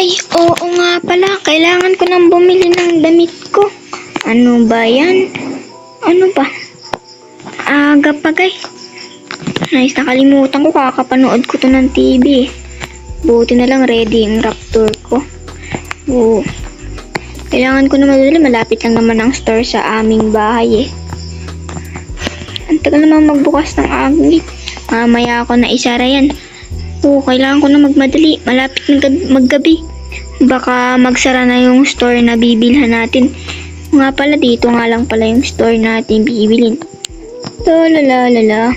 Ay, oo nga pala. Kailangan ko nang bumili ng damit ko. Ano ba yan? Ano ba? Aga pa, guys. Nice, nakalimutan ko. Kakapanood ko to ng TV. Buti na lang ready yung Raptor ko. Oo. Kailangan ko na madali. Malapit lang naman ang store sa aming bahay eh. Ang tagal naman magbukas ng aglit. Mamaya ako na isara yan. Oo, kailangan ko na magmadali. Malapit na maggabi. Baka magsara na yung store na bibilhan natin. Nga pala, dito nga lang pala yung store natin bibilin. Lalalala.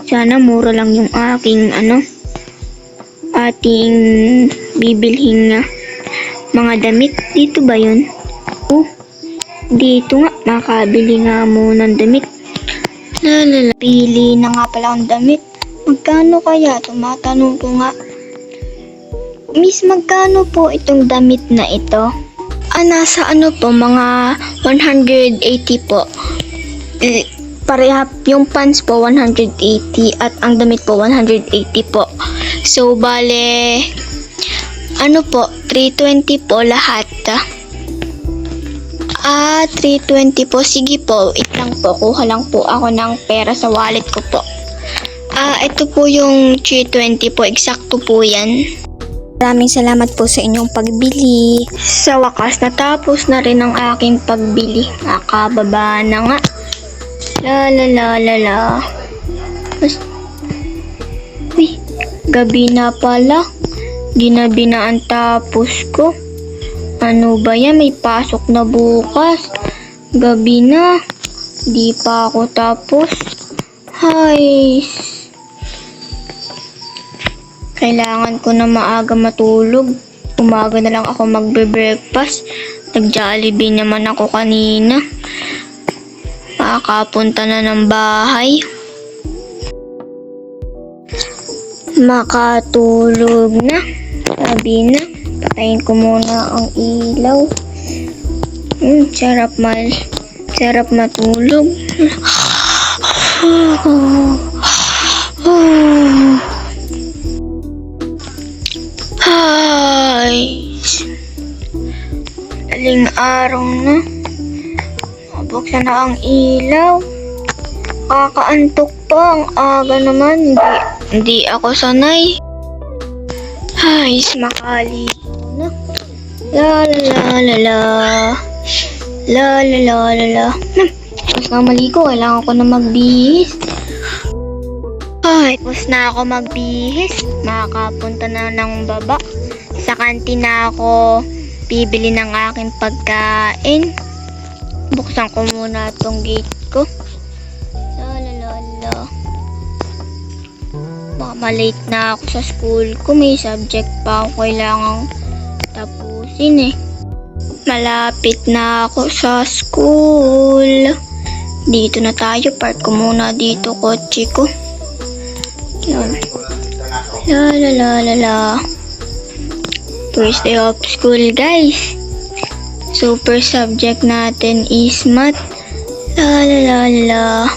Sana mura lang yung ating ating bibilhin mga damit. Dito ba yun? Oh, dito nga. Makabili nga muna ng damit. Lalala. Pili na nga pala ang damit. Magkano kaya? Tumatanong ko nga. Miss, magkano po itong damit na ito? Nasa po, mga 180 po. Pareha, yung pants po 180 at ang damit po 180 po. So, bale, po, 320 po lahat. 320 po. Sige po, lang po. Kuha lang po ako ng pera sa wallet ko po. Ito po yung 320 po. Eksakto po yan. Maraming salamat po sa inyong pagbili. Sa wakas, natapos na rin ang aking pagbili. Nakababa na nga. Lalalala. Uy, gabi na pala. Ginabi na ang tapos ko. Ano ba yan? May pasok na bukas. Gabi na. Di pa ako tapos. Hay. Kailangan ko na maaga matulog. Umaga na lang ako magbe-breakfast. Nag-Jollibee naman ako kanina. Makakapunta na ng bahay. Makatulog na. Sabi na. Patayin ko muna ang ilaw. Sarap matulog. Hi. Daling araw na. Buksan na ang ilaw. Kakaantok pa. Ang aga naman. Hindi ako sanay. Ay, makali na. La. Tapos na maligo. Kailangan ko na magbihis. Ay, tapos na ako magbihis. Makapunta na ng baba. Sa kantin na ako bibili ng aking pagkain. Buksan ko muna itong gate ko. Lalalala. Baka malate na ako sa school ko. May subject pa ako kailangang tapusin eh. Malapit na ako sa school. Dito na tayo. Park ko muna dito kotse ko. Yan. Lalalala. First day of school, guys. Super subject natin is math. Lalalala.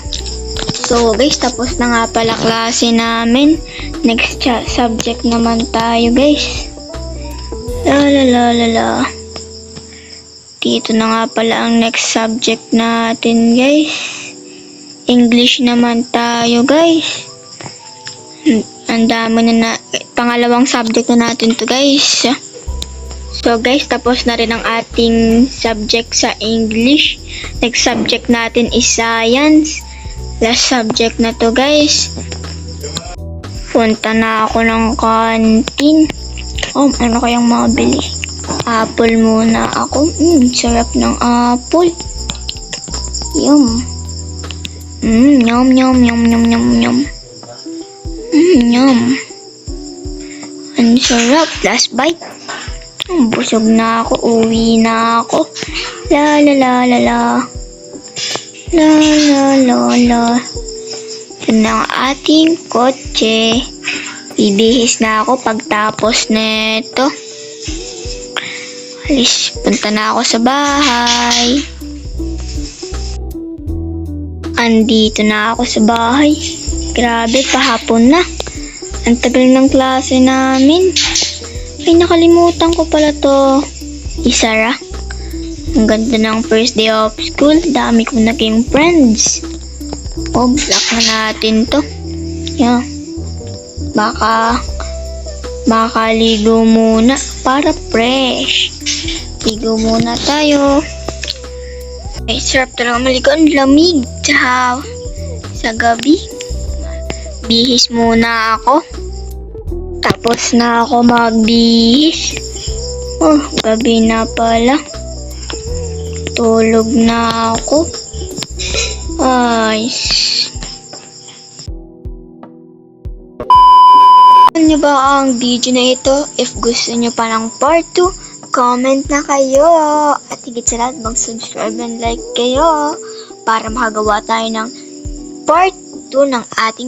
So, guys, tapos na nga pala klase namin. Next subject naman tayo, guys. Lalalala. Dito na nga pala ang next subject natin, guys. English naman tayo, guys. Ang dami na pangalawang subject na natin to, guys. So guys, tapos na rin ang ating subject sa English. Next subject natin is Science. Last subject na to, guys. Punta na ako ng kantin. Ano kayang mabili? Apple muna ako. Sarap ng apple. Yum. Yum. Yum. Ang sarap. Last bite. Busog na ako. Uwi na ako. Lalalala. Yan ang ating kotse. Bibihis na ako pagtapos neto. Alis. Punta na ako sa bahay. Andito na ako sa bahay. Grabe, pahapon na. Ang tagal ng klase namin. Ay, nakalimutan ko pala to. Isara. Ang ganda ng first day of school. Dami kong naging friends. Oh, block na natin to. Yeah. Baka ligo muna para fresh. Ligo muna tayo. Ay, sarap talaga maligo. Ang lamig. Sa gabi. Bihis muna ako. Tapos na ako magbihis. Oh, gabi na pala. Tulog na ako. Ay. Ano ba ang video na ito? If gusto nyo pa ng part 2, comment na kayo. At higit sa lahat, mag-subscribe and like kayo para makagawa tayo ng part 2 ng ating